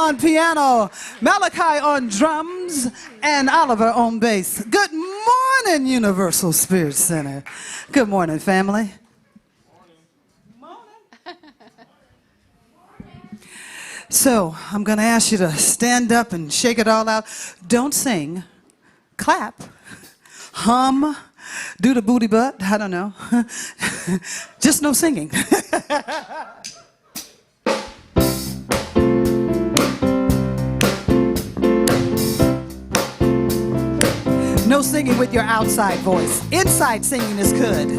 on piano, Malachi on drums, and Oliver on bass. Good morning, Universal Spirit Center. Good morning, family. So, I'm going to ask you to stand up and shake it all out. Don't sing, clap, hum, do the booty butt, I don't know. Just no singing. No singing with your outside voice. Inside singing is good.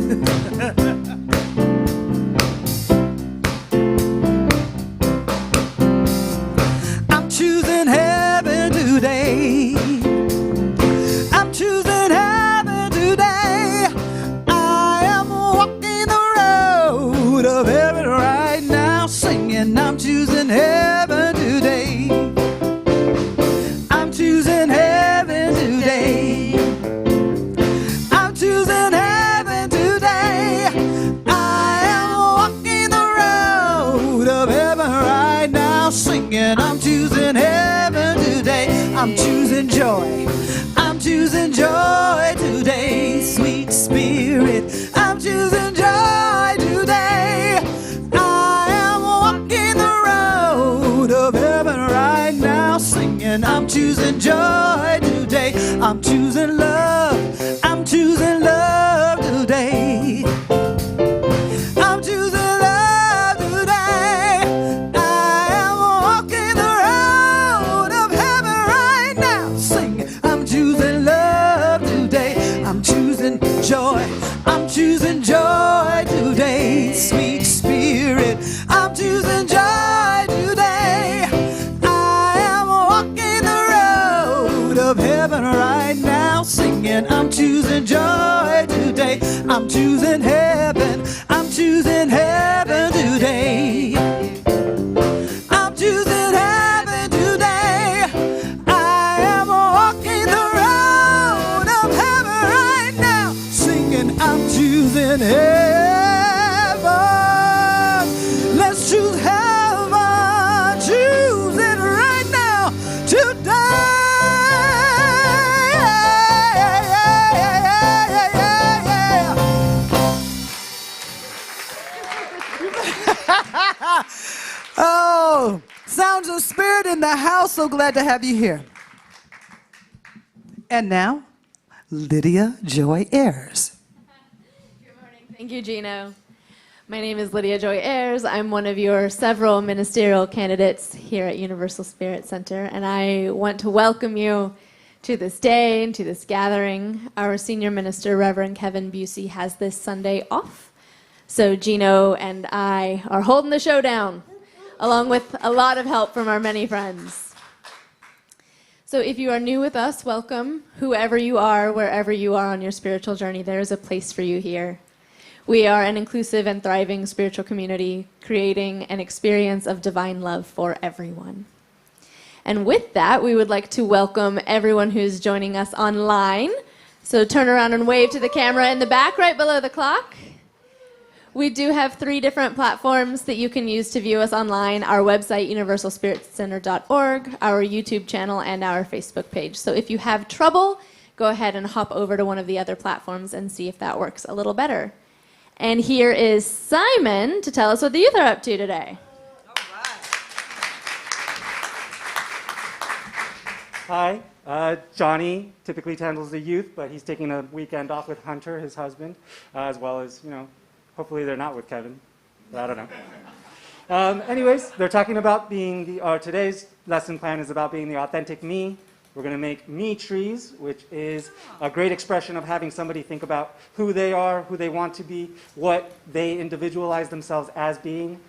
I'm choosing heaven today. I'm choosing heaven today. I am walking the road of heaven right now, singing, I'm choosing heaven today. I'm choosing heaven today. I'm choosing heaven today. I am walking the road of heaven right now, singing, I'm choosing heaven today. I'm choosing joy. I'm choosing joy today, sweet spirit. I'm choosing joy today. I am walking the road of heaven right now, singing, I'm choosing joy today. I'm choosing love. I'm choosing love today. I'm choosing love today. I am walking the road of heaven right now, singing, I'm choosing love today. I'm choosing joy. I'm choosing joy today, sweet spirit. I'm choosing joy today. I am walking the road of heaven right now, singing, I'm choosing joy today. I'm choosing heaven. I'm choosing heaven today. I'm choosing heaven today. I am walking the road of heaven right now, singing, I'm choosing heaven. Let's choose heaven. Choose it right now, today. Oh, sounds of spirit in the house. So glad to have you here. And now, Lydia Joy Ayers. Good morning. Thank you, Gino. My name is Lydia Joy Ayers. I'm one of your several ministerial candidates here at Universal Spirit Center, and I want to welcome you to this day and to this gathering. Our senior minister, Reverend Kevin Busey, has this Sunday off, so Gino and I are holding the show down, along with a lot of help from our many friends. So if you are new with us, welcome. Whoever you are, wherever you are on your spiritual journey, there is a place for you here. We are an inclusive and thriving spiritual community, creating an experience of divine love for everyone. And with that, we would like to welcome everyone who's joining us online. So turn around and wave to the camera in the back, right below the clock. We do have 3 different platforms that you can use to view us online: our website, universalspiritcenter.org, our YouTube channel, and our Facebook page. So if you have trouble, go ahead and hop over to one of the other platforms and see if that works a little better. And here is Simon to tell us what the youth are up to today. Hi, Johnny typically handles the youth, but he's taking a weekend off with Hunter, his husband, as well as, hopefully they're not with Kevin, but I don't know. Anyways, they're talking about being today's lesson plan is about being the authentic me. We're going to make me trees, which is a great expression of having somebody think about who they are, who they want to be, what they individualize themselves as being,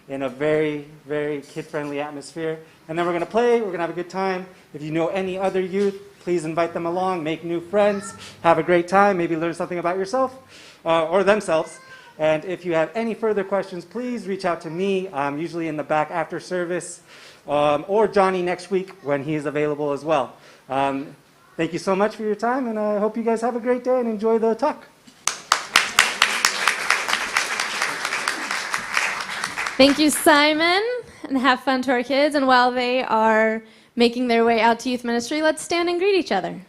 in a very, very kid-friendly atmosphere. And then we're going to play, we're going to have a good time. If you know any other youth, please invite them along, make new friends, have a great time, maybe learn something about yourself or themselves. And if you have any further questions, please reach out to me. I'm usually in the back after service, or Johnny next week when he is available as well. Thank you so much for your time, and I hope you guys have a great day and enjoy the talk. Thank you, Simon. and have fun to our kids. And while they are making their way out to youth ministry, let's stand and greet each other.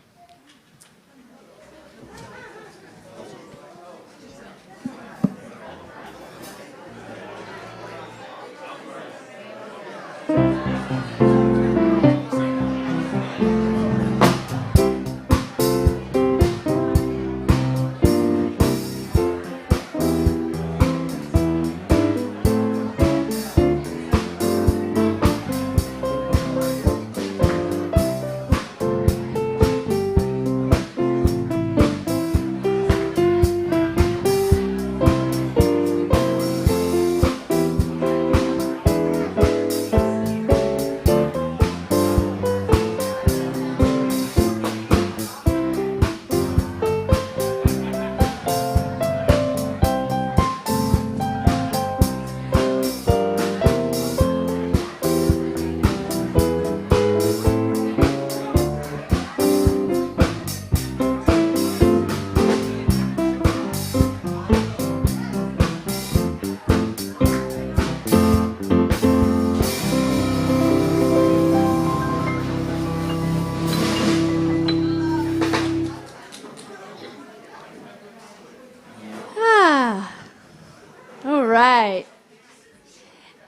All right.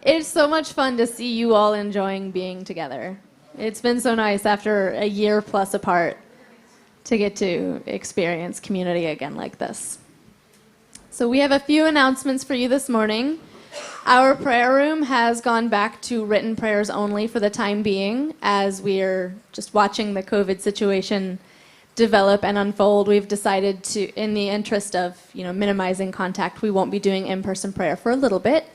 It's so much fun to see you all enjoying being together. It's been so nice after a year plus apart to get to experience community again like this. So we have a few announcements for you this morning. Our prayer room has gone back to written prayers only for the time being, as we're just watching the COVID situation develop and unfold. We've decided to, in the interest of minimizing contact, we won't be doing in-person prayer for a little bit.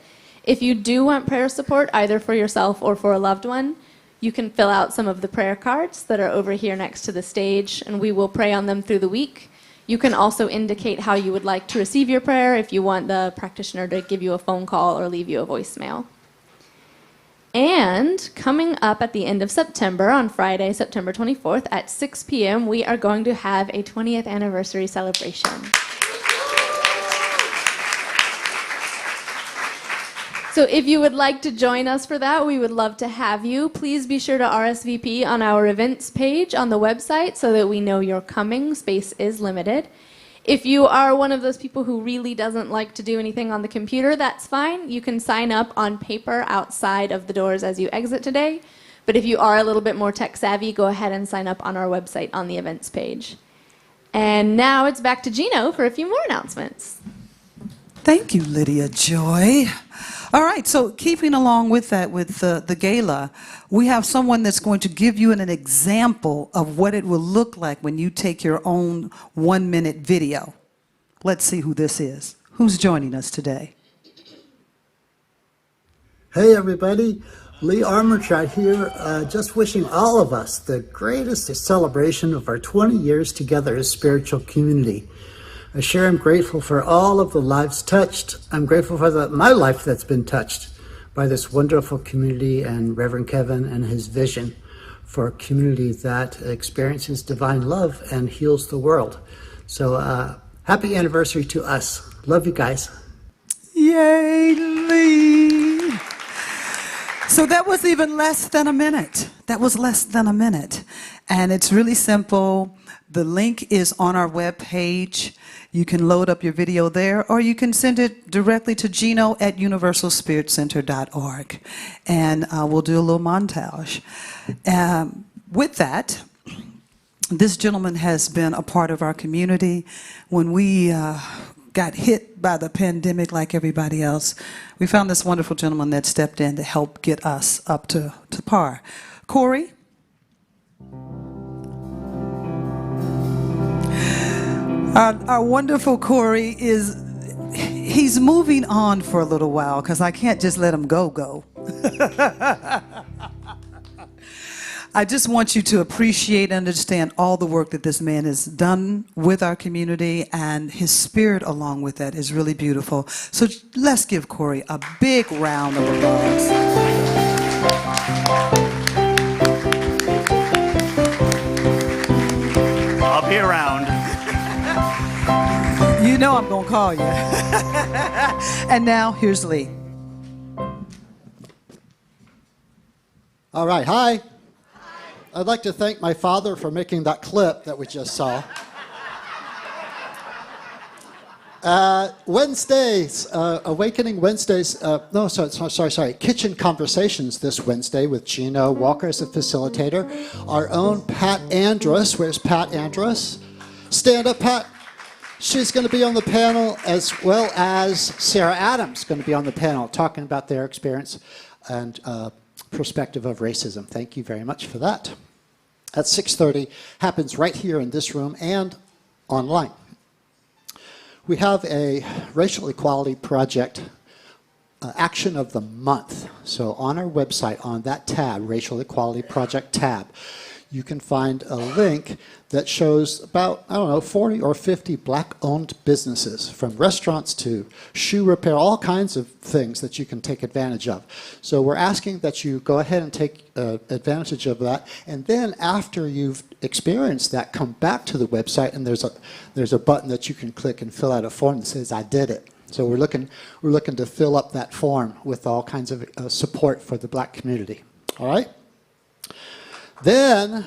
If you do want prayer support, either for yourself or for a loved one, you can fill out some of the prayer cards that are over here next to the stage, and we will pray on them through the week. You can also indicate how you would like to receive your prayer if you want the practitioner to give you a phone call or leave you a voicemail. And coming up at the end of September, on Friday, September 24th at 6 p.m., we are going to have a 20th anniversary celebration. So if you would like to join us for that, we would love to have you. Please be sure to RSVP on our events page on the website so that we know you're coming. Space is limited. If you are one of those people who really doesn't like to do anything on the computer, that's fine. You can sign up on paper outside of the doors as you exit today. But if you are a little bit more tech savvy, go ahead and sign up on our website on the events page. And now it's back to Gino for a few more announcements. Thank you, Lydia Joy. All right, so keeping along with that, with the gala, we have someone that's going to give you an example of what it will look like when you take your own 1-minute video. Let's see who this is. Who's joining us today? Hey everybody, Lee Armorchart here, just wishing all of us the greatest celebration of our 20 years together as spiritual community. I sure am grateful for all of the lives touched. I'm grateful for my life that's been touched by this wonderful community and Reverend Kevin and his vision for a community that experiences divine love and heals the world. So happy anniversary to us. Love you guys. Yay, Lee! So that was even less than a minute. That was less than a minute. And it's really simple. The link is on our webpage. You can load up your video there, or you can send it directly to gino@universalspiritcenter.org. And we'll do a little montage. With that, this gentleman has been a part of our community. When we got hit by the pandemic like everybody else, we found this wonderful gentleman that stepped in to help get us up to par. Corey? Our wonderful Corey he's moving on for a little while because I can't just let him go. I just want you to appreciate and understand all the work that this man has done with our community, and his spirit along with that is really beautiful. So let's give Corey a big round of applause. I'll be around. You know I'm gonna call you. And now here's Lee. All right, hi. I'd like to thank my father for making that clip that we just saw. Wednesdays, Awakening Wednesdays, sorry, Kitchen Conversations this Wednesday with Gino Walker as a facilitator. Our own Pat Andrus, where's Pat Andrus? Stand up, Pat. She's going to be on the panel, as well as Sarah Adams going to be on the panel talking about their experience and perspective of racism. Thank you very much for that. At 6:30, happens right here in this room and online. We have a racial equality project action of the month. So on our website, on that tab, Racial Equality Project tab, you can find a link that shows about, 40 or 50 black-owned businesses, from restaurants to shoe repair, all kinds of things that you can take advantage of. So we're asking that you go ahead and take advantage of that, and then after you've experienced that, come back to the website, and there's a button that you can click and fill out a form that says, I did it. So we're looking to fill up that form with all kinds of support for the black community. All right? Then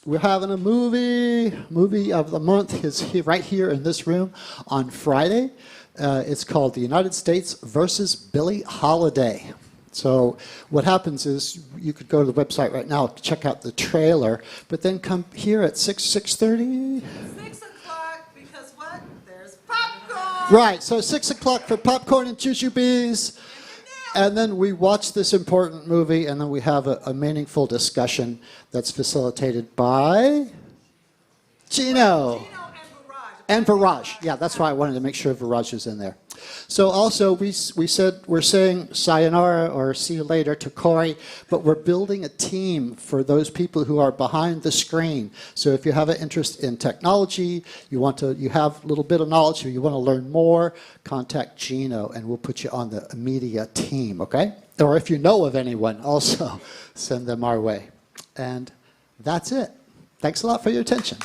we're having a movie of the month is right here in this room on Friday. It's called The United States versus Billie Holiday. So what happens is you could go to the website right now, check out the trailer, but then come here at 6:30. 6 o'clock, because what? There's popcorn. Right, so 6 o'clock for popcorn and jujubes. And then we watch this important movie, and then we have a meaningful discussion that's facilitated by Gino. And Viraj. Yeah, that's why I wanted to make sure Viraj is in there. So also, we said we're saying sayonara or see you later to Corey, but we're building a team for those people who are behind the screen. So if you have an interest in technology, you have a little bit of knowledge, or you want to learn more, contact Gino, and we'll put you on the media team, okay? Or if you know of anyone, also send them our way. And that's it. Thanks a lot for your attention.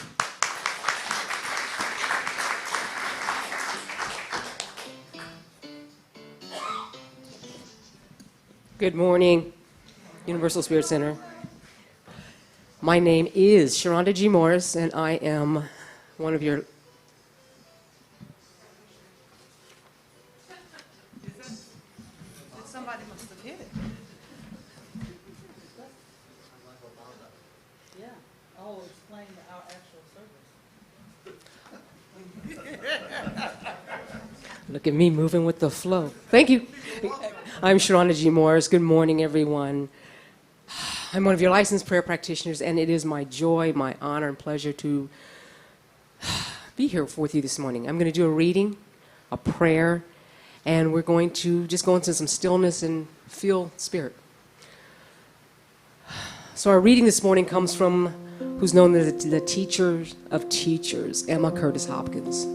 Good morning, Universal Spirit Center. My name is Sharonda G. Morris, and I am one of your... Somebody must have hit it. Yeah. Oh, explain our actual service. Look at me moving with the flow. Thank you. I'm Sharonda G. Morris. Good morning, everyone. I'm one of your licensed prayer practitioners, and it is my joy, my honor, and pleasure to be here with you this morning. I'm going to do a reading, a prayer, and we're going to just go into some stillness and feel Spirit. So our reading this morning comes from who's known as the teacher of teachers, Emma Curtis Hopkins.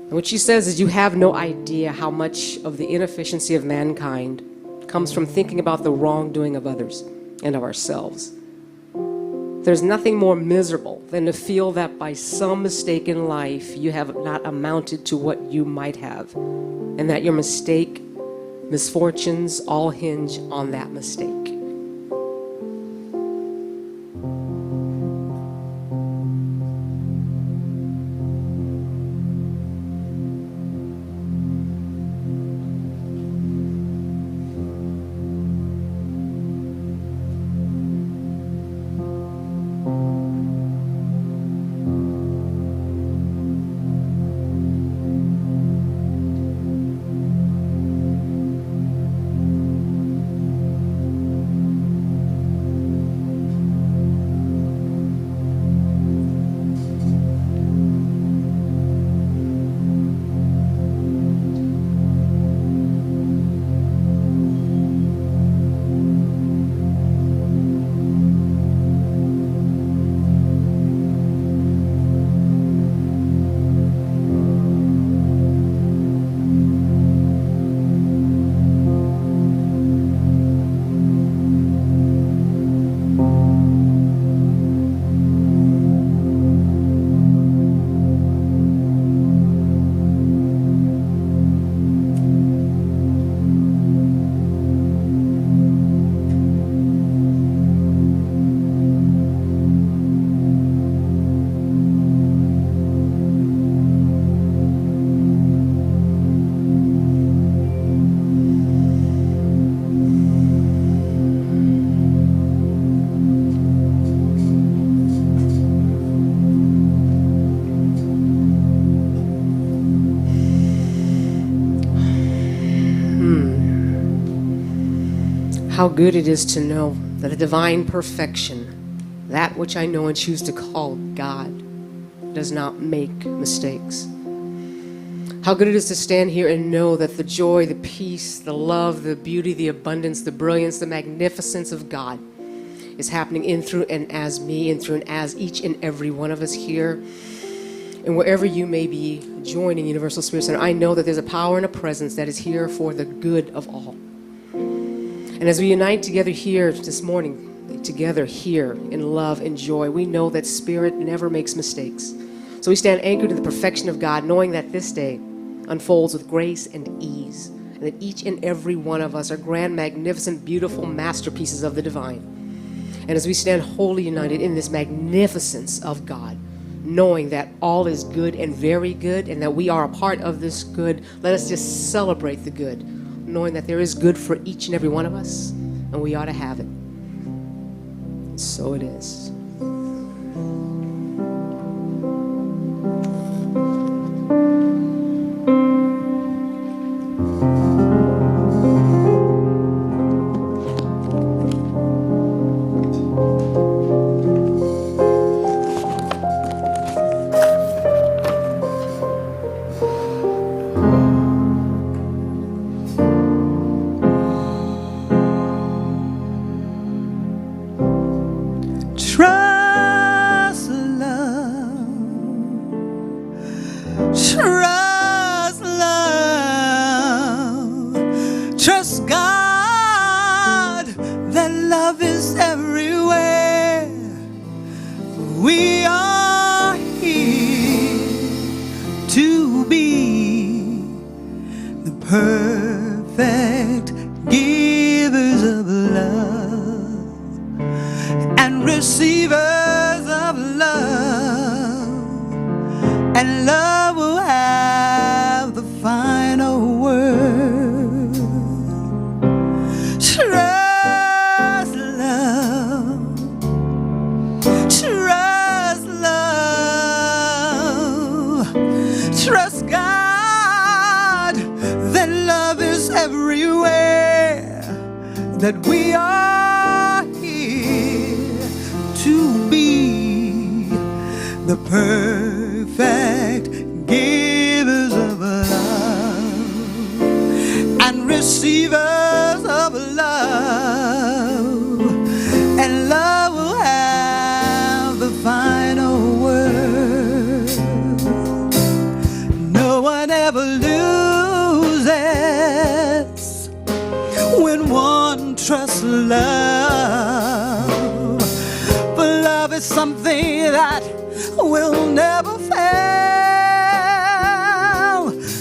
And what she says is, you have no idea how much of the inefficiency of mankind comes from thinking about the wrongdoing of others and of ourselves. There's nothing more miserable than to feel that by some mistake in life you have not amounted to what you might have, and that your misfortunes all hinge on that mistake. How good it is to know that a divine perfection, that which I know and choose to call God, does not make mistakes. How good it is to stand here and know that the joy, the peace, the love, the beauty, the abundance, the brilliance, the magnificence of God is happening in, through, and as me, and through, and as each and every one of us here. And wherever you may be joining Universal Spirit Center, I know that there's a power and a presence that is here for the good of all. And as we unite together here this morning, together here in love and joy, we know that Spirit never makes mistakes. So we stand anchored to the perfection of God, knowing that this day unfolds with grace and ease, and that each and every one of us are grand, magnificent, beautiful masterpieces of the divine. And as we stand wholly united in this magnificence of God, knowing that all is good and very good, and that we are a part of this good, let us just celebrate the good, knowing that there is good for each and every one of us, and we ought to have it. And so it is. Trust love, trust love, trust God, that love is everywhere. We are here to be the perfect givers of love and receivers of love, and love will have the final word. Trust love, trust love, trust God, that love is everywhere, that we are here to be the perfect givers of love and receivers of love, and love will have the final word. No one ever loses when one trusts love, but love is something that will never fail.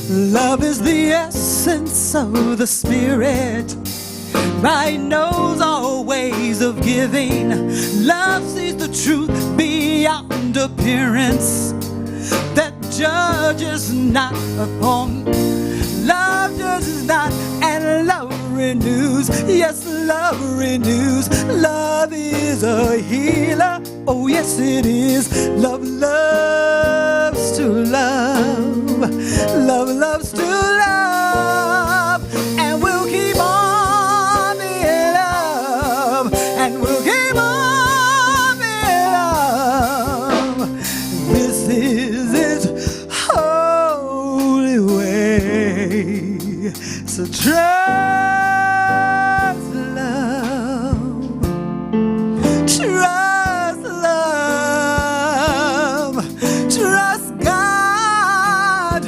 Love is the essence of the Spirit. Right knows all ways of giving. Love sees the truth beyond appearance, that judges not upon. Love judges not, and love renews. Yes, love renews. Love is a healer. Oh, yes, it is. Love loves to love. Love loves to love. And we'll keep on being love. And we'll keep on being love. This is its holy way. So trust love, trust love, trust God,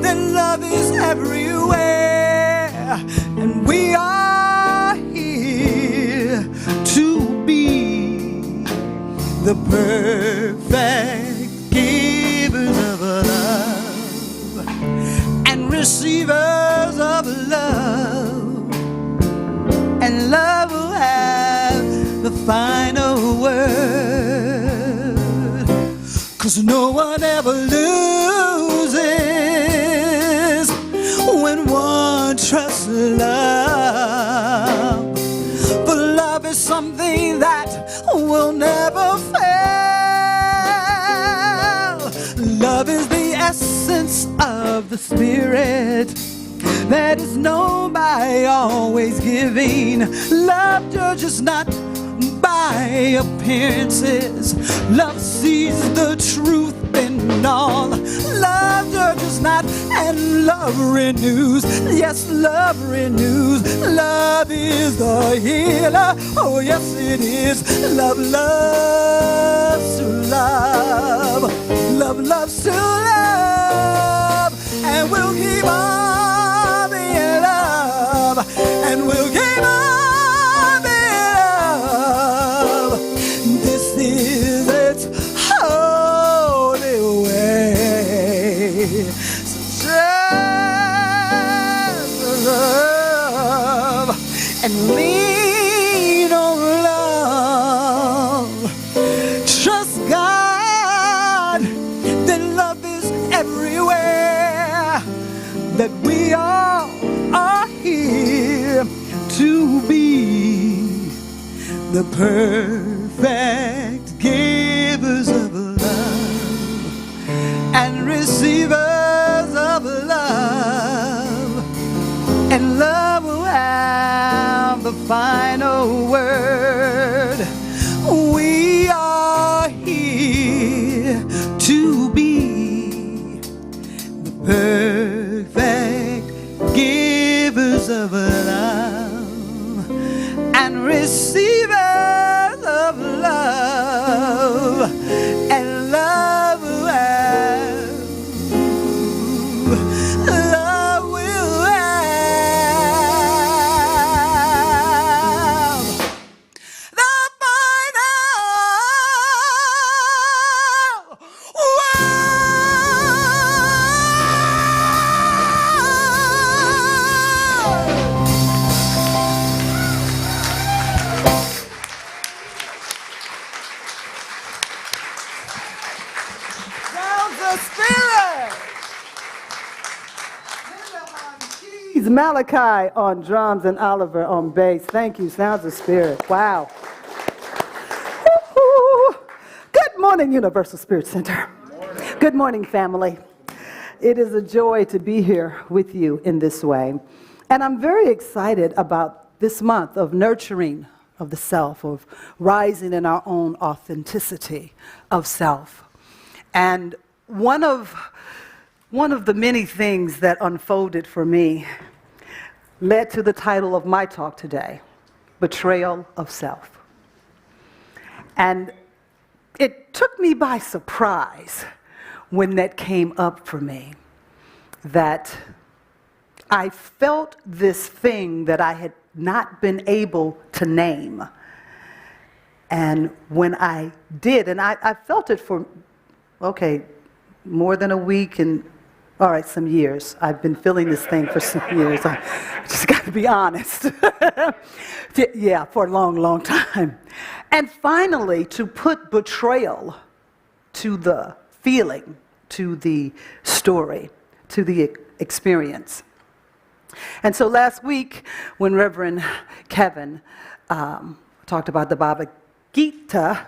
that love is everywhere, and we are here to be the perfect givers of love and receivers of love, and love will have the final word. 'Cause no one ever loses when one trusts love, but love is something that will never fail. Love is the essence of the Spirit. that is known by always giving. Love judges not by appearances. Love sees the truth in all. Love judges not, and love renews. Yes, love renews. Love is the healer. Oh, yes, it is. Love loves to love. Love loves to love. And we'll keep on being love. And we'll keep on being love. This is its holy way. So just love and lean on love. Trust God that love is everywhere. That we all are here to be the perfect givers of love and receivers of love. And love will have the final word. We are here to be the perfect givers of love and receivers of love. And love will have, love will have the final sounds of spirit. He's Malachi on drums and Oliver on bass. Thank you, Sounds of Spirit. Wow. Woo-hoo. Good morning, Universal Spirit Center. Good morning, family. It is a joy to be here with you in this way. And I'm very excited about this month of nurturing of the self, of rising in our own authenticity of self. And one of the many things that unfolded for me led to the title of my talk today, Betrayal of Self. And it took me by surprise when that came up for me, that I felt this thing that I had not been able to name. And when I did, and I felt it for, more than a week and, some years. I've been feeling this thing for some years. I just got to be honest. Yeah, for a long, long time. And finally, to put betrayal to the feeling, to the story, to the experience. And so last week, when Reverend Kevin talked about the Bhagavad Gita,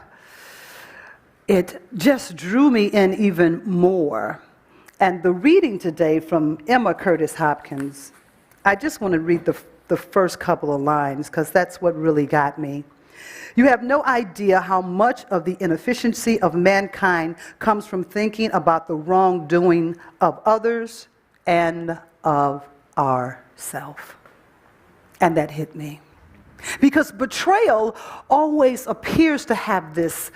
it just drew me in even more. And the reading today from Emma Curtis Hopkins, I just want to read the first couple of lines because that's what really got me. You have no idea how much of the inefficiency of mankind comes from thinking about the wrongdoing of others and of ourself. And that hit me. Because betrayal always appears to have this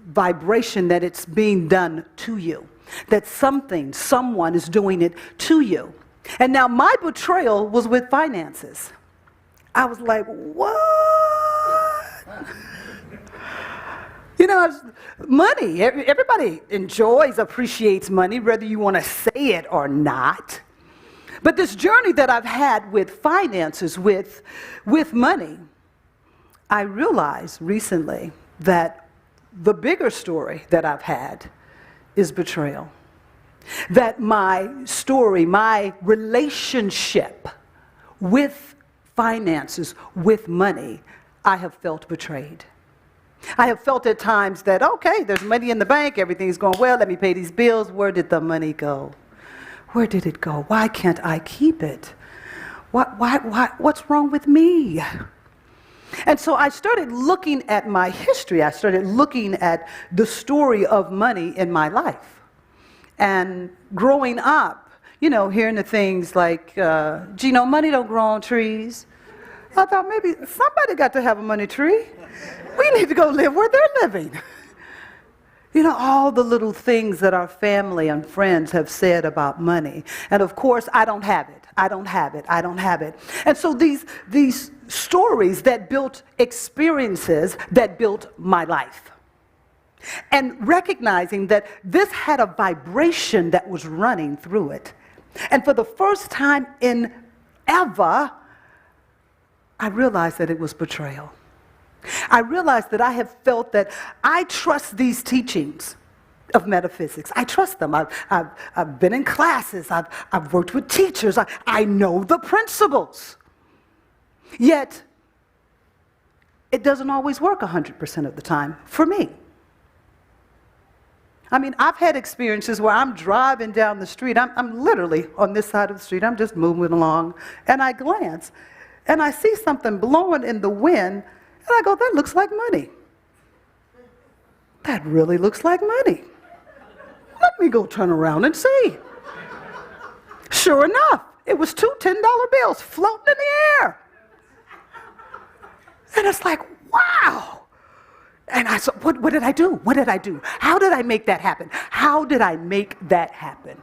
vibration that it's being done to you, that someone is doing it to you. And now my betrayal was with finances. I was like, what? Money, everybody enjoys, appreciates money, whether you want to say it or not. But this journey that I've had with finances, with money, I realized recently that the bigger story that I've had is betrayal. That my story, my relationship with finances, with money, I have felt betrayed. I have felt at times that, okay, there's money in the bank, everything's going well, let me pay these bills. Where did the money go? Where did it go? Why can't I keep it? What's wrong with me? And so I started looking at my history. I started looking at the story of money in my life. And growing up, you know, hearing the things like, Gino, money don't grow on trees. I thought maybe somebody got to have a money tree. We need to go live where they're living. You know, all the little things that our family and friends have said about money. And of course, I don't have it. I don't have it. I don't have it. And so these stories that built experiences that built my life. And recognizing that this had a vibration that was running through it. And for the first time in ever, I realized that it was betrayal. I realized that I have felt that I trust these teachings of metaphysics. I trust them. I've been in classes. I've worked with teachers. I know the principles. Yet, it doesn't always work 100% of the time for me. I mean, I've had experiences where I'm driving down the street. I'm literally on this side of the street. I'm just moving along, and I glance, and I see something blowing in the wind, and I go, that looks like money. That really looks like money. Let me go turn around and see. Sure enough, it was two $10 bills floating in the air. And it's like, wow. And I said, what did I do? What did I do? How did I make that happen? How did I make that happen?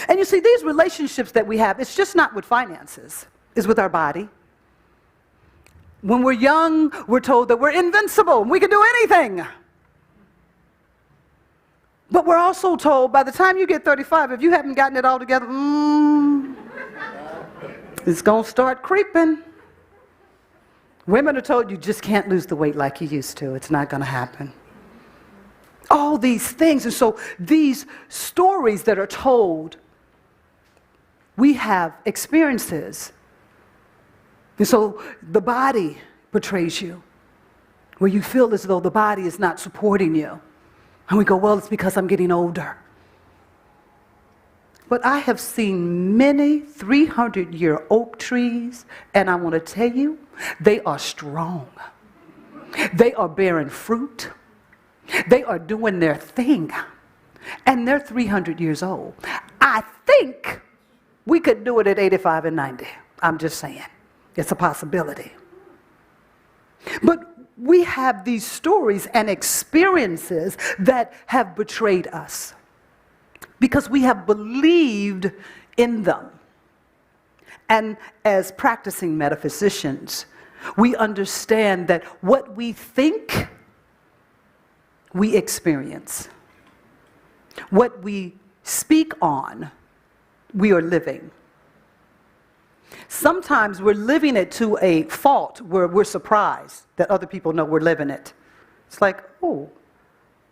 And you see, these relationships that we have, it's just not with finances. It's with our body. When we're young, we're told that we're invincible and we can do anything. But we're also told by the time you get 35, if you haven't gotten it all together, it's going to start creeping. Women are told you just can't lose the weight like you used to. It's not going to happen. All these things. And so these stories that are told, we have experiences. And so the body betrays you, where you feel as though the body is not supporting you. And we go, well, it's because I'm getting older. But I have seen many 300-year oak trees, and I want to tell you, they are strong. They are bearing fruit. They are doing their thing. And they're 300 years old. I think we could do it at 85 and 90. I'm just saying. It's a possibility. But we have these stories and experiences that have betrayed us because we have believed in them. And as practicing metaphysicians, we understand that what we think, we experience. What we speak on, we are living. Sometimes we're living it to a fault where we're surprised that other people know we're living it. It's like, oh,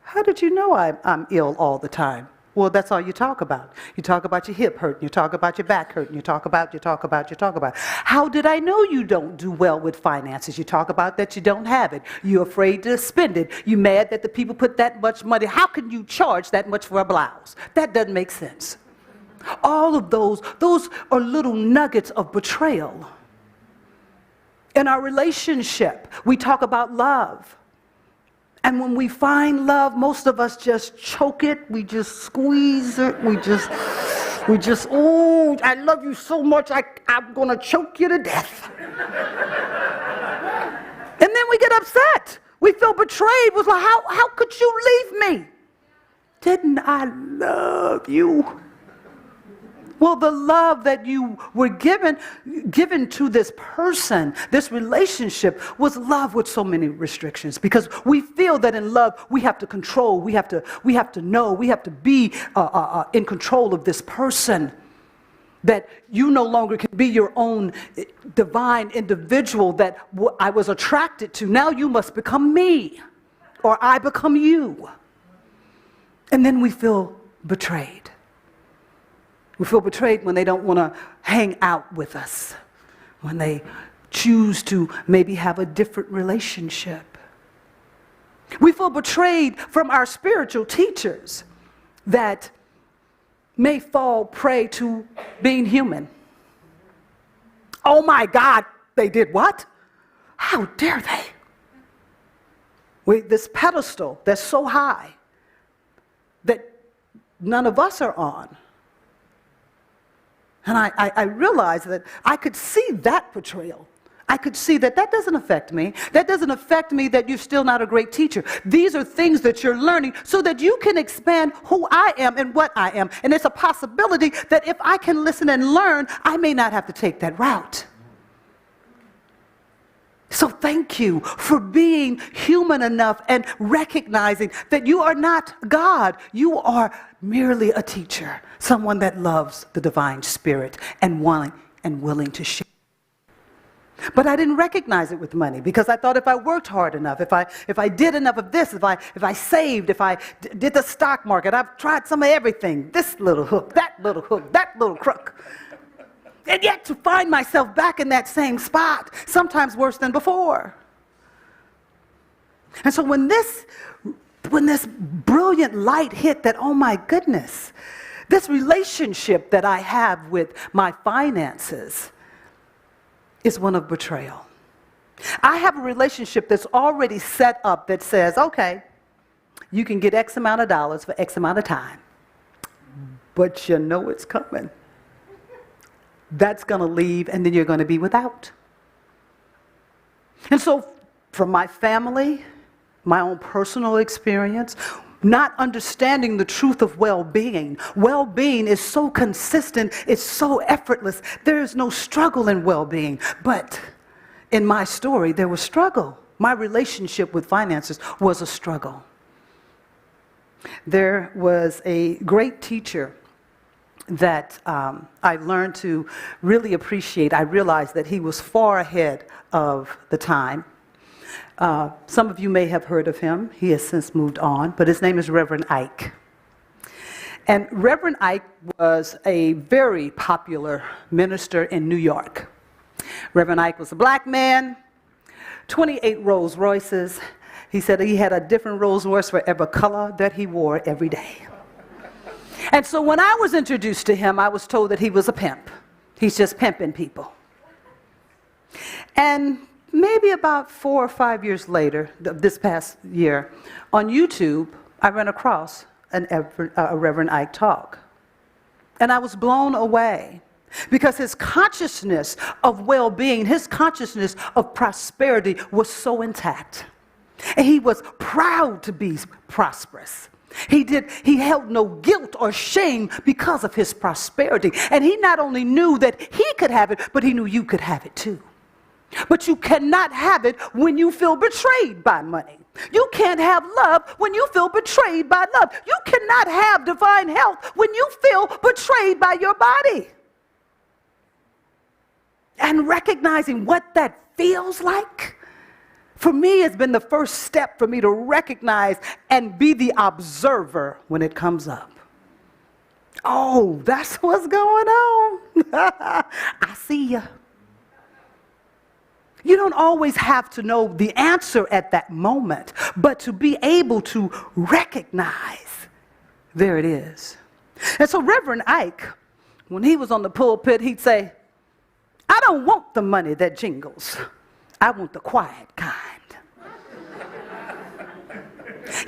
how did you know I'm ill all the time? Well, that's all you talk about. You talk about your hip hurting, you talk about your back hurting, you talk about. How did I know you don't do well with finances? You talk about that you don't have it. You're afraid to spend it. You're mad that the people put that much money. How can you charge that much for a blouse? That doesn't make sense. All of those are little nuggets of betrayal. In our relationship, we talk about love. And when we find love, most of us just choke it. We just squeeze it. We just, oh, I love you so much, I'm going to choke you to death. And then we get upset. We feel betrayed. It was like, how could you leave me? Didn't I love you? Well, the love that you were given to this person, this relationship, was love with so many restrictions. Because we feel that in love, we have to control, we have to know, we have to be in control of this person. That you no longer can be your own divine individual that I was attracted to. Now you must become me, or I become you. And then we feel betrayed. We feel betrayed when they don't want to hang out with us, when they choose to maybe have a different relationship. We feel betrayed from our spiritual teachers that may fall prey to being human. Oh my God, they did what? How dare they? With this pedestal that's so high that none of us are on. And I realized that I could see that betrayal. I could see that that doesn't affect me. That doesn't affect me that you're still not a great teacher. These are things that you're learning so that you can expand who I am and what I am. And it's a possibility that if I can listen and learn, I may not have to take that route. So thank you for being human enough and recognizing that you are not God. You are merely a teacher, someone that loves the divine spirit and willing to share. But I didn't recognize it with money because I thought if I worked hard enough, if I did enough of this, if I saved, if I did the stock market, I've tried some of everything, this little hook, that little crook. And yet to find myself back in that same spot, sometimes worse than before. And so when this brilliant light hit that, oh my goodness, this relationship that I have with my finances is one of betrayal. I have a relationship that's already set up that says, okay, you can get X amount of dollars for X amount of time, but you know it's coming. That's going to leave, and then you're going to be without. And so from my family, my own personal experience, not understanding the truth of well-being. Well-being is so consistent, it's so effortless. There is no struggle in well-being. But in my story, there was struggle. My relationship with finances was a struggle. There was a great teacher that I learned to really appreciate. I realized that he was far ahead of the time. Some of you may have heard of him. He has since moved on, but his name is Reverend Ike. And Reverend Ike was a very popular minister in New York. Reverend Ike was a black man, 28 Rolls Royces. He said he had a different Rolls Royce for every color that he wore every day. And so when I was introduced to him, I was told that he was a pimp. He's just pimping people. And maybe about 4 or 5 years later, this past year, on YouTube, I ran across a Reverend Ike talk. And I was blown away because his consciousness of well-being, his consciousness of prosperity was so intact. And he was proud to be prosperous. He held no guilt or shame because of his prosperity. And he not only knew that he could have it, but he knew you could have it too. But you cannot have it when you feel betrayed by money. You can't have love when you feel betrayed by love. You cannot have divine health when you feel betrayed by your body. And recognizing what that feels like, for me, has been the first step for me to recognize and be the observer when it comes up. Oh, that's what's going on. I see you. You don't always have to know the answer at that moment, but to be able to recognize, there it is. And so Reverend Ike, when he was on the pulpit, he'd say, I don't want the money that jingles. I want the quiet kind.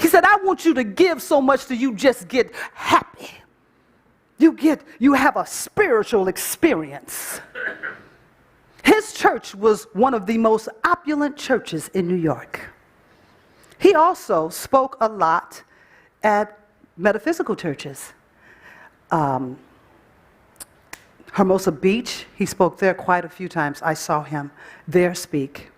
He said, I want you to give so much that you just get happy. You have a spiritual experience. His church was one of the most opulent churches in New York. He also spoke a lot at metaphysical churches. Hermosa Beach, he spoke there quite a few times. I saw him there speak.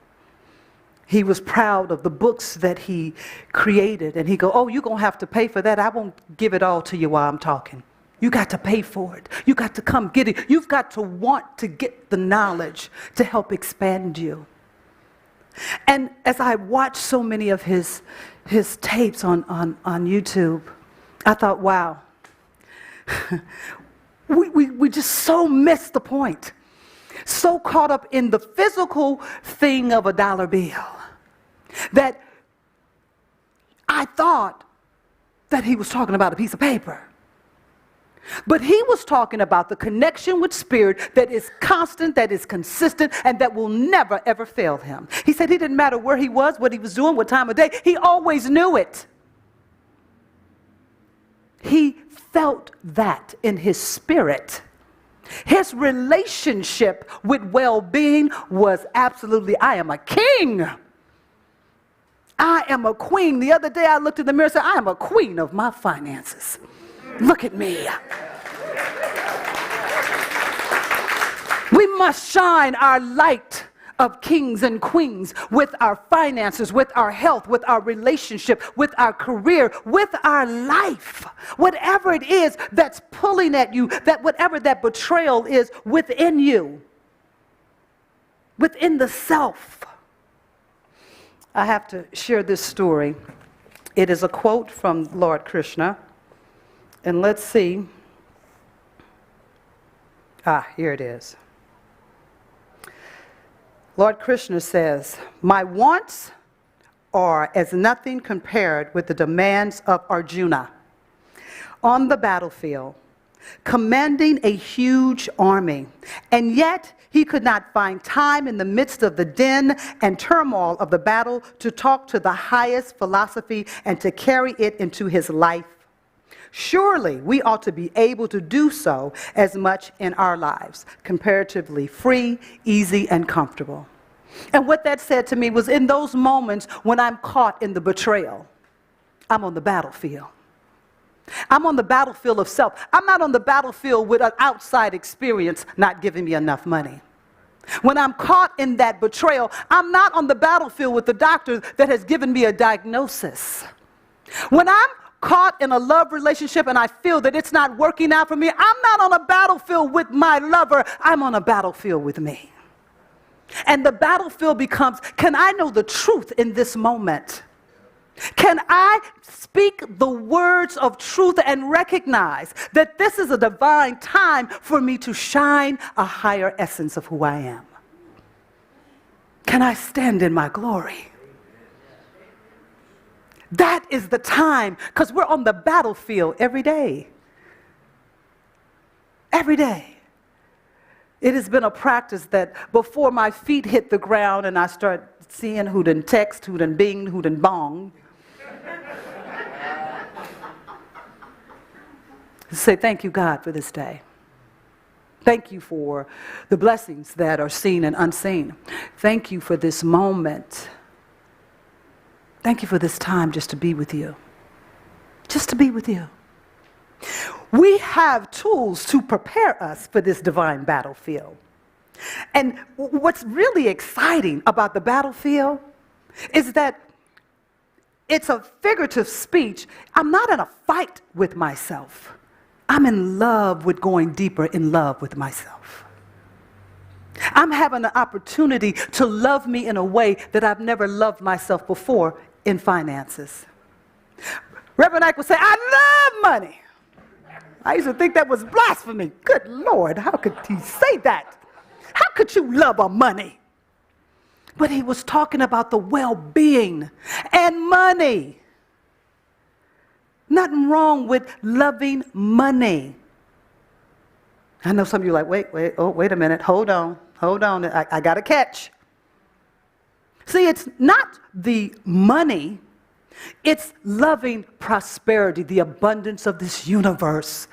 He was proud of the books that he created. And he'd go, oh, you're going to have to pay for that. I won't give it all to you while I'm talking. You got to pay for it. You got to come get it. You've got to want to get the knowledge to help expand you. And as I watched so many of his tapes on YouTube, I thought, wow, we just so missed the point. So caught up in the physical thing of a dollar bill that I thought that he was talking about a piece of paper. But he was talking about the connection with spirit that is constant, that is consistent, and that will never, ever fail him. He said he didn't matter where he was, what he was doing, what time of day. He always knew it. He felt that in his spirit. His relationship with well-being was absolutely, I am a king. I am a queen. The other day I looked in the mirror and said, I am a queen of my finances. Look at me. We must shine our light of kings and queens with our finances, with our health, with our relationship, with our career, with our life. Whatever it is that's pulling at you, that whatever that betrayal is within you, within the self. I have to share this story. It is a quote from Lord Krishna. And let's see. Here it is. Lord Krishna says, my wants are as nothing compared with the demands of Arjuna on the battlefield, commanding a huge army, and yet he could not find time in the midst of the din and turmoil of the battle to talk to the highest philosophy and to carry it into his life. Surely we ought to be able to do so as much in our lives, comparatively free, easy, and comfortable. And what that said to me was in those moments when I'm caught in the betrayal, I'm on the battlefield. I'm on the battlefield of self. I'm not on the battlefield with an outside experience not giving me enough money. When I'm caught in that betrayal, I'm not on the battlefield with the doctor that has given me a diagnosis. When I'm caught in a love relationship and I feel that it's not working out for me, I'm not on a battlefield with my lover. I'm on a battlefield with me. And the battlefield becomes, can I know the truth in this moment? Can I speak the words of truth and recognize that this is a divine time for me to shine a higher essence of who I am? Can I stand in my glory? That is the time, because we're on the battlefield every day. Every day. It has been a practice that before my feet hit the ground and I start seeing who done text, who done bing, who done bong, say thank you, God, for this day. Thank you for the blessings that are seen and unseen. Thank you for this moment. Thank you for this time just to be with you. Just to be with you. We have tools to prepare us for this divine battlefield. And what's really exciting about the battlefield is that it's a figurative speech. I'm not in a fight with myself. I'm in love with going deeper in love with myself. I'm having an opportunity to love me in a way that I've never loved myself before in finances. Reverend Ike would say, I love money. I used to think that was blasphemy. Good Lord, how could he say that? How could you love a money? But he was talking about the well-being and money. Nothing wrong with loving money. I know some of you are like, wait a minute, hold on, I got a catch. See, it's not the money, it's loving prosperity, the abundance of this universe.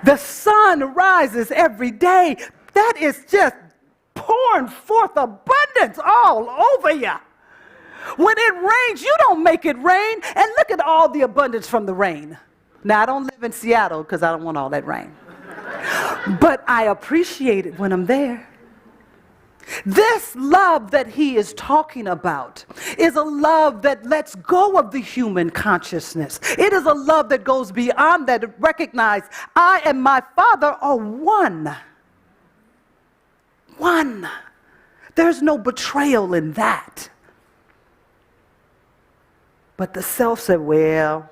The sun rises every day. That is just pouring forth abundance all over you. When it rains, you don't make it rain. And look at all the abundance from the rain. Now, I don't live in Seattle because I don't want all that rain. But I appreciate it when I'm there. This love that he is talking about is a love that lets go of the human consciousness. It is a love that goes beyond that, to recognize I and my Father are one. One. There's no betrayal in that. But the self said, well,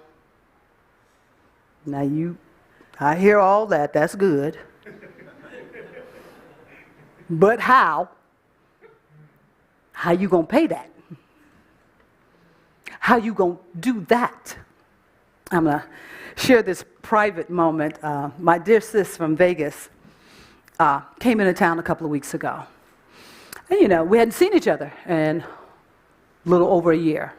now I hear all that, that's good. But how? How you gonna pay that? How you gonna do that? I'm going to share this private moment. My dear sis from Vegas came into town a couple of weeks ago. And, you know, we hadn't seen each other in a little over a year.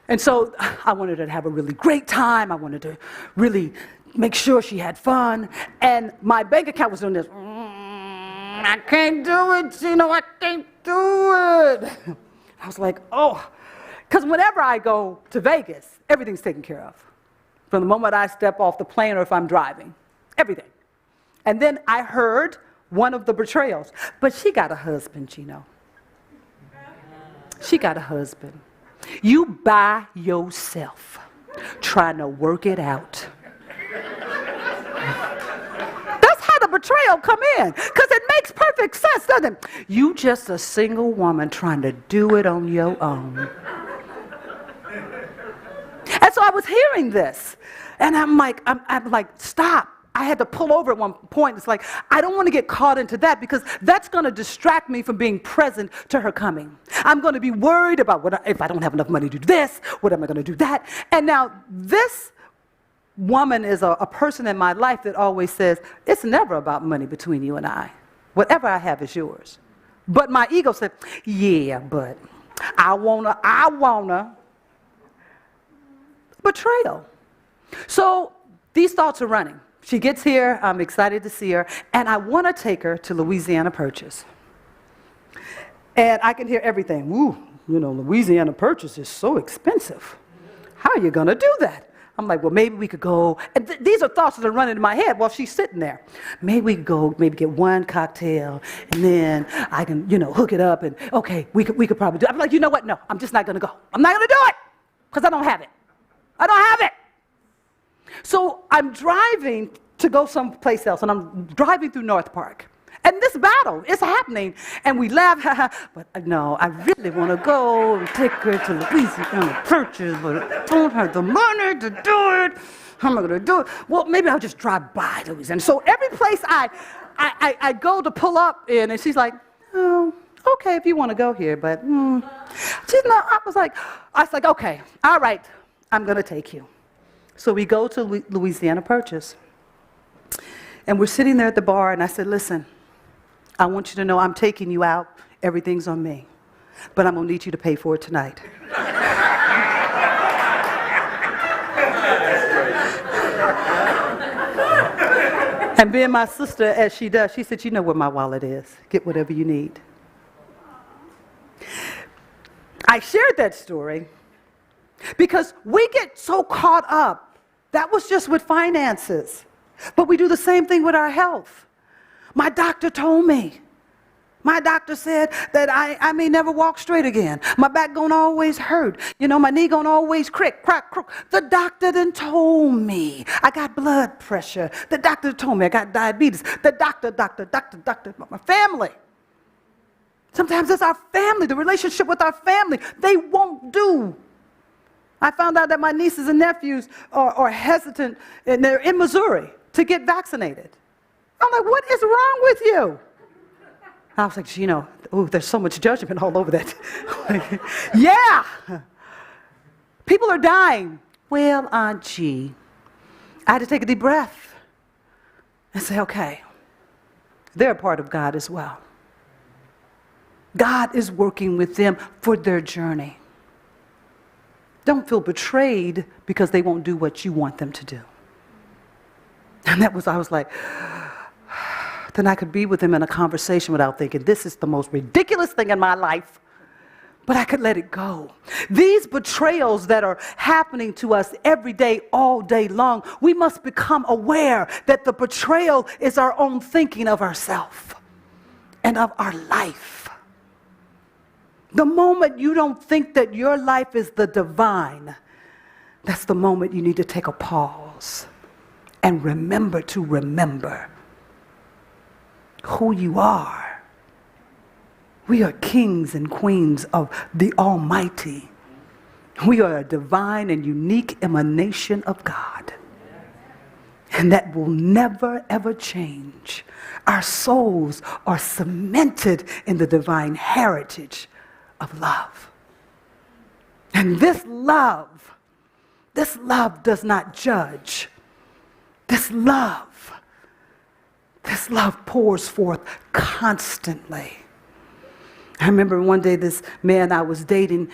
And so I wanted her to have a really great time. I wanted to really make sure she had fun. And my bank account was doing this. I can't do it, I can't do it. I was like, oh. Because whenever I go to Vegas, everything's taken care of. From the moment I step off the plane or if I'm driving, everything. And then I heard one of the betrayals. But she got a husband, Gino. She got a husband. You by yourself trying to work it out. That's how the betrayal come in. Because it makes perfect sense, doesn't it? You just a single woman trying to do it on your own. And so I was hearing this, and I'm like, stop. I had to pull over at one point. It's like, I don't want to get caught into that because that's going to distract me from being present to her coming. I'm going to be worried about if I don't have enough money to do this, what am I going to do that? And now this woman is a person in my life that always says, it's never about money between you and I. Whatever I have is yours. But my ego said, yeah, but I wanna. Betrayal. So these thoughts are running. She gets here, I'm excited to see her, and I want to take her to Louisiana Purchase. And I can hear everything. Ooh, Louisiana Purchase is so expensive. How are you going to do that? I'm like, well, maybe we could go. And these are thoughts that are running in my head while she's sitting there. Maybe we could go, maybe get one cocktail, and then I can, hook it up, and okay, we could probably do it. I'm like, you know what? No, I'm just not going to go. I'm not going to do it because I don't have it. I don't have it. So I'm driving to go someplace else, and I'm driving through North Park. And this battle is happening, and we laugh, but no, I really want to go and take her to Louisiana Purchase, but I don't have the money to do it. How am I going to do it? Well, maybe I'll just drive by Louisiana. So every place I go to pull up in, and she's like, oh, okay, if you want to go here, but she's not. I was like, okay, all right. I'm going to take you. So we go to Louisiana Purchase. And we're sitting there at the bar, and I said, listen, I want you to know I'm taking you out. Everything's on me. But I'm going to need you to pay for it tonight. And being my sister, as she does, she said, you know where my wallet is. Get whatever you need. I shared that story because we get so caught up. That was just with finances. But we do the same thing with our health. My doctor told me. My doctor said that I may never walk straight again. My back gonna always hurt. My knee gonna always crack. The doctor done told me I got blood pressure. The doctor told me I got diabetes. The doctor, my family. Sometimes it's our family, the relationship with our family. They won't do. I found out that my nieces and nephews are hesitant, and they're in Missouri to get vaccinated. I'm like, what is wrong with you? I was like, there's so much judgment all over that. Yeah. People are dying. Well, Aunt G, I had to take a deep breath and say, okay, they're a part of God as well. God is working with them for their journey. Don't feel betrayed because they won't do what you want them to do. And I was like, then I could be with them in a conversation without thinking, this is the most ridiculous thing in my life, but I could let it go. These betrayals that are happening to us every day, all day long, we must become aware that the betrayal is our own thinking of ourselves and of our life. The moment you don't think that your life is the divine, that's the moment you need to take a pause and remember to remember who you are. We are kings and queens of the Almighty. We are a divine and unique emanation of God. And that will never, ever change. Our souls are cemented in the divine heritage of love. And this love This love does not judge. This love pours forth constantly. I remember one day this man I was dating,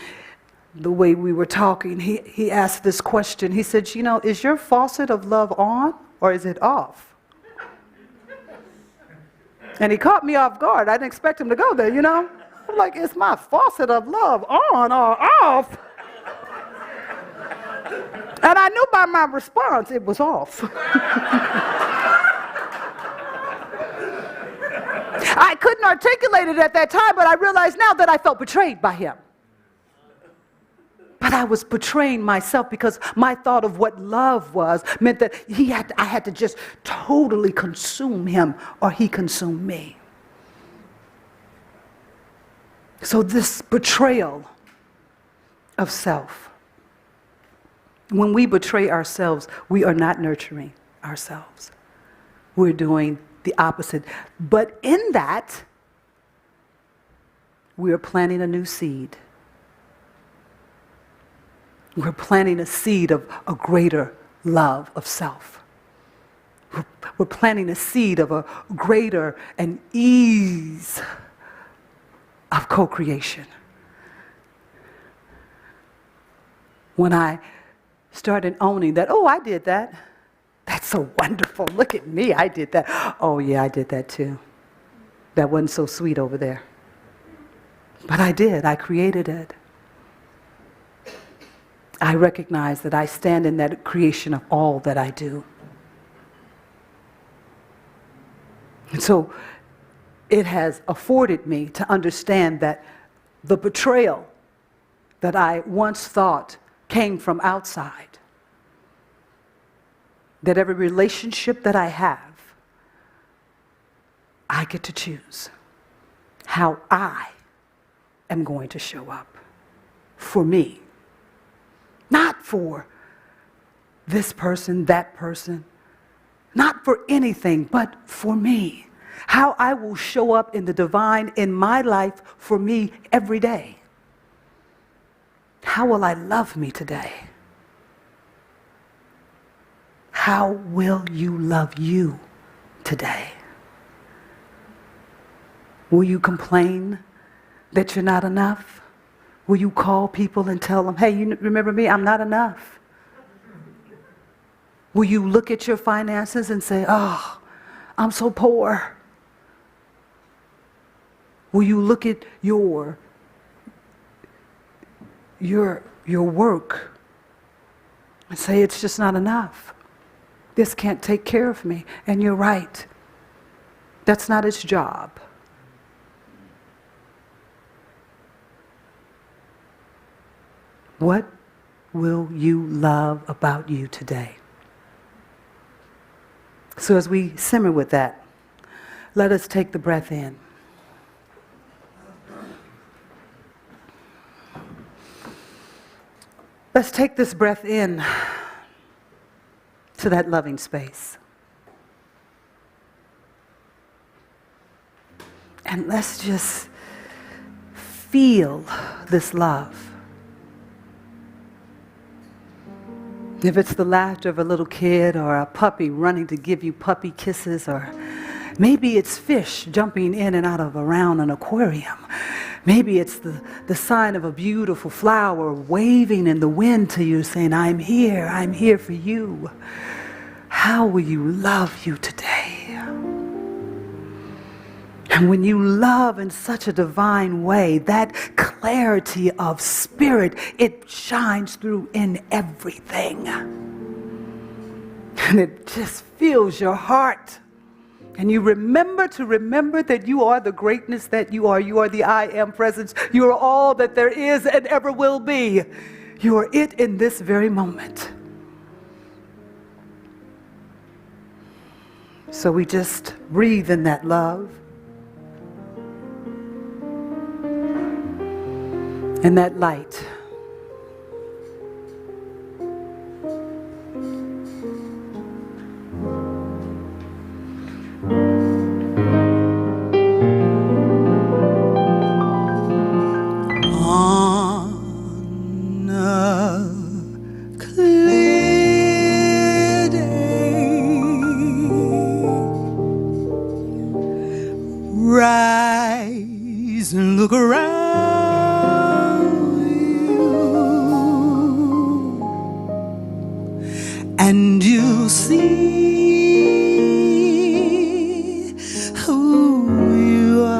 the way we were talking, he asked this question. He said, you know, is your faucet of love on or is it off? And he caught me off guard. I didn't expect him to go there, you know. I'm like, is my faucet of love on or off? And I knew by my response it was off. I couldn't articulate it at that time, but I realize now that I felt betrayed by him. But I was betraying myself because my thought of what love was meant that I had to just totally consume him or he consumed me. So this betrayal of self, when we betray ourselves, we are not nurturing ourselves. We're doing the opposite. But in that, we are planting a new seed. We're planting a seed of a greater love of self. We're planting a seed of a greater and ease of co-creation. When I started owning that, oh, I did that. That's so wonderful. Look at me, I did that. Oh, yeah, I did that too. That wasn't so sweet over there. But I did, I created it. I recognize that I stand in that creation of all that I do. And so it has afforded me to understand that the betrayal that I once thought came from outside, that every relationship that I have, I get to choose how I am going to show up for me. Not for this person, that person, not for anything, but for me. How I will show up in the divine in my life for me every day. How will I love me today? How will you love you today? Will you complain that you're not enough? Will you call people and tell them, hey, you remember me? I'm not enough. Will you look at your finances and say, oh, I'm so poor? Will you look at your work and say, it's just not enough? This can't take care of me. And you're right. That's not its job. What will you love about you today? So as we simmer with that, let us take the breath in. Let's take this breath in to that loving space. And let's just feel this love. If it's the laughter of a little kid or a puppy running to give you puppy kisses, or maybe it's fish jumping in and out of around an aquarium. Maybe it's the sign of a beautiful flower waving in the wind to you saying, I'm here for you. How will you love you today? And when you love in such a divine way, that clarity of spirit, it shines through in everything. And it just fills your heart. And you remember that you are the greatness that you are. You are the I am presence. You are all that there is and ever will be. You are it in this very moment. So we just breathe in that love. And that light. On a clear and you'll see who you are.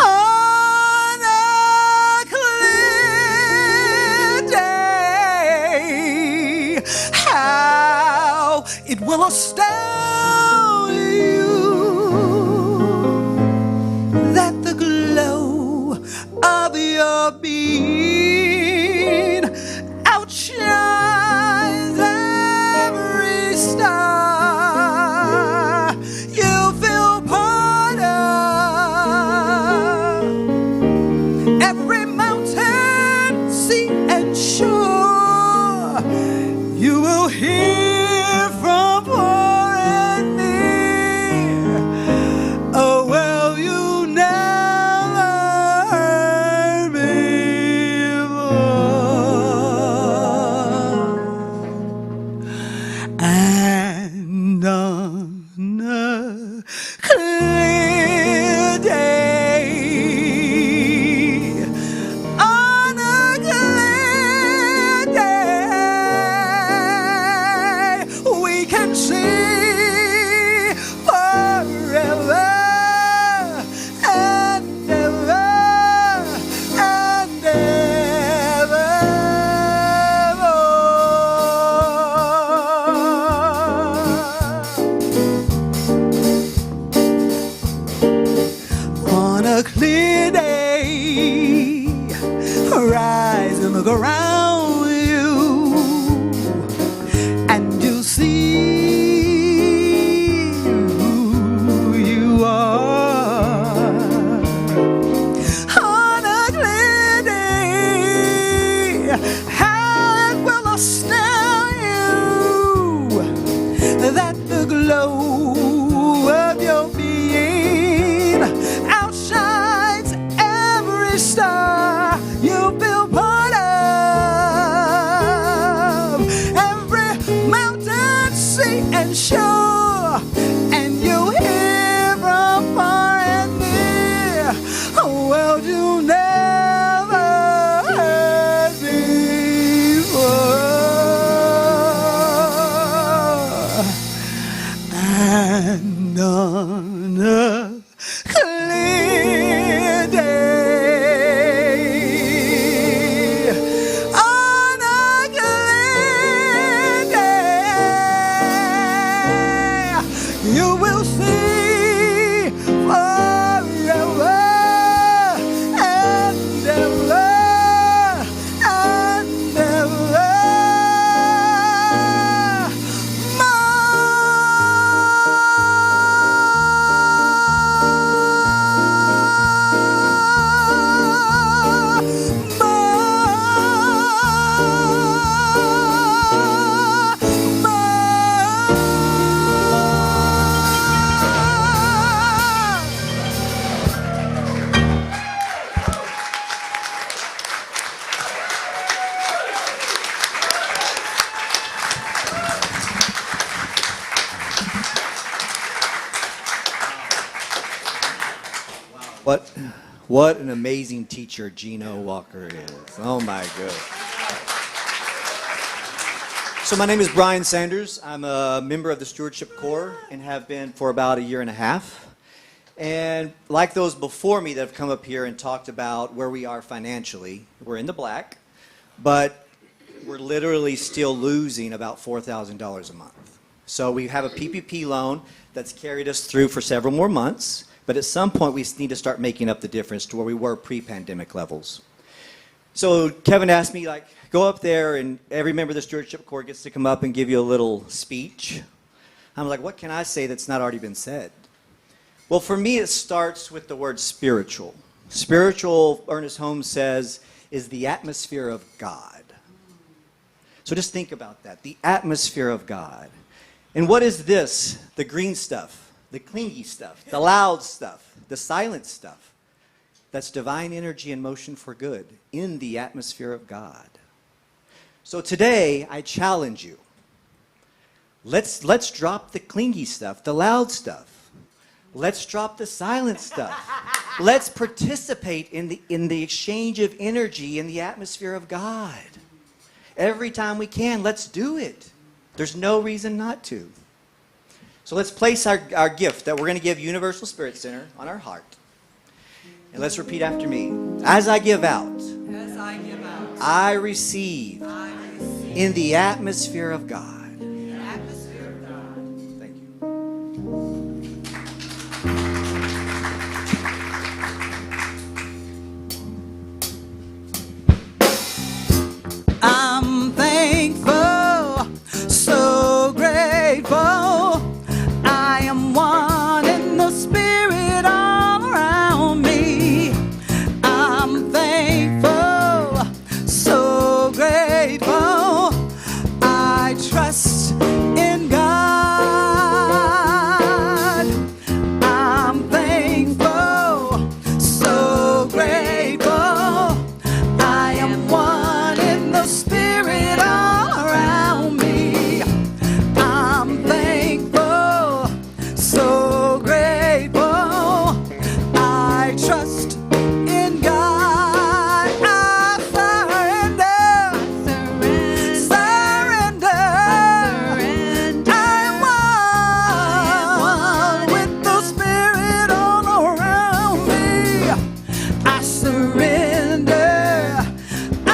On a clear day, how it will astound you that the glow of your being outshines every star you feel part of. Every mountain, sea, and shore you will hear from far and near. Oh, well, you never heard before. And on a clear day, on a clear day, we can see forever and ever and ever. On a clear day, rise and look around you, and you'll see who you are. On a clear day, how it will astound you that the glow of your being outshines every star you feel part of. Every mountain, sea, and shore, and you hear from far and near. Well, you never heard before. And on a clear day, on a clear day, you will see forever and ever and ever What an amazing teacher Gino Walker is. Oh my goodness. So my name is Brian Sanders. I'm a member of the Stewardship Corps and have been for about a year and a half. And like those before me that have come up here and talked about where we are financially, we're in the black, but we're literally still losing about $4,000 a month. So we have a PPP loan that's carried us through for several more months. But at some point, we need to start making up the difference to where we were pre-pandemic levels. So Kevin asked me, like, go up there, and every member of the Stewardship Corps gets to come up and give you a little speech. I'm like, what can I say that's not already been said? Well, for me, it starts with the word spiritual. Spiritual, Ernest Holmes says, is the atmosphere of God. So just think about that, the atmosphere of God. And what is this? The green stuff. The clingy stuff, the loud stuff, the silent stuff. That's divine energy in motion for good in the atmosphere of God. So today, I challenge you. Let's drop the clingy stuff, the loud stuff. Let's drop the silent stuff. Let's participate in the exchange of energy in the atmosphere of God. Every time we can, let's do it. There's no reason not to. So let's place our gift that we're going to give Universal Spirit Center on our heart. And let's repeat after me. As I give out, I receive in the atmosphere of God. Thank you. I'm thankful, so grateful. I am one in the Spirit all around me. I'm thankful, so grateful. I trust in God. I'm thankful, so grateful. I am one in the Spirit all around me. I'm thankful, so grateful. I trust in God. I surrender. I'm one with the Spirit all around me. I surrender. I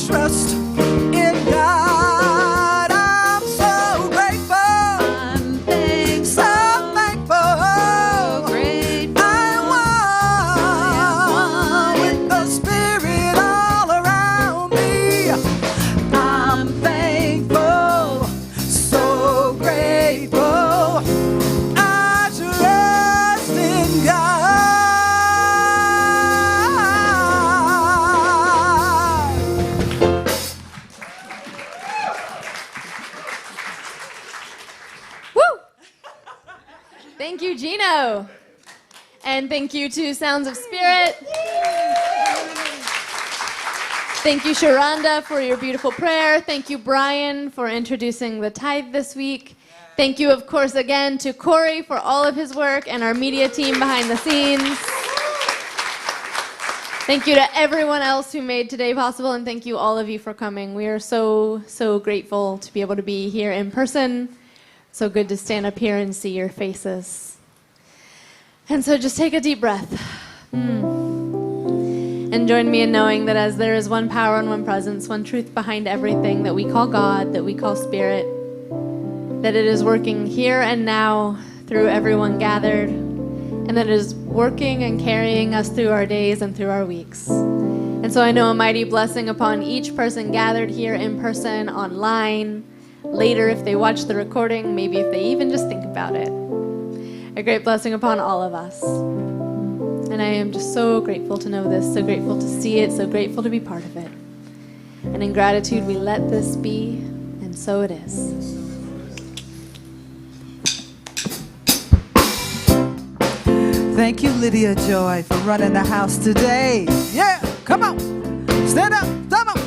trust in God. I'm so grateful. So thankful. I'm one with the Spirit all around me. I'm thankful, so grateful. I trust in God. Woo! Thank you, Gino. And thank you to Sounds of Spirit. Thank you, Sharonda, for your beautiful prayer. Thank you, Brian, for introducing the tithe this week. Thank you, of course, again to Corey for all of his work and our media team behind the scenes. Thank you to everyone else who made today possible, and thank you all of you for coming. We are so, so grateful to be able to be here in person. So good to stand up here and see your faces. And so just take a deep breath. And join me in knowing that as there is one power and one presence, one truth behind everything that we call God, that we call Spirit, that it is working here and now through everyone gathered, and that it is working and carrying us through our days and through our weeks. And so I know a mighty blessing upon each person gathered here in person, online, later if they watch the recording, maybe if they even just think about it. A great blessing upon all of us. And I am just so grateful to know this, so grateful to see it, so grateful to be part of it. And in gratitude, we let this be, and so it is. Thank you, Lydia Joy, for running the house today. Yeah, come on. Stand up, come on.